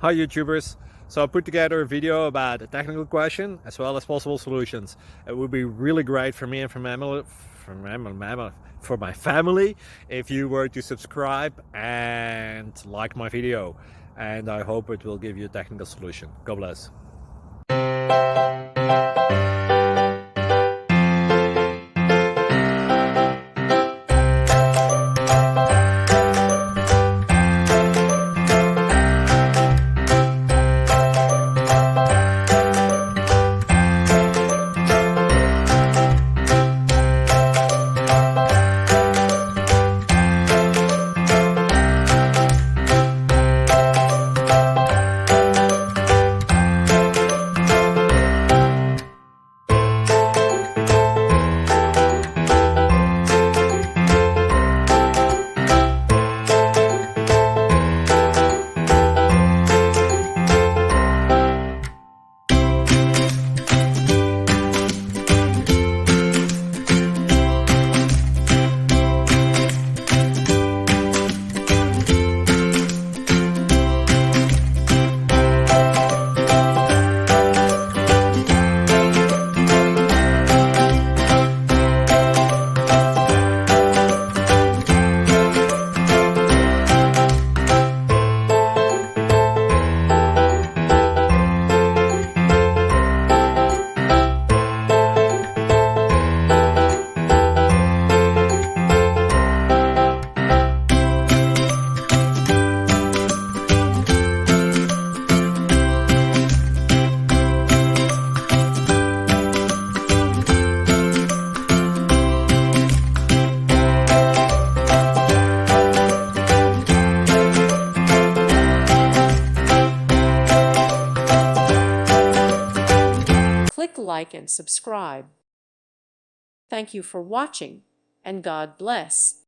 Hi YouTubers! So I put together a video about a technical question as well as possible solutions. It would be really great for me and for my family if you were to subscribe and like my video, and I hope it will give you a technical solution. God bless. Click like and subscribe. Thank you for watching, and God bless.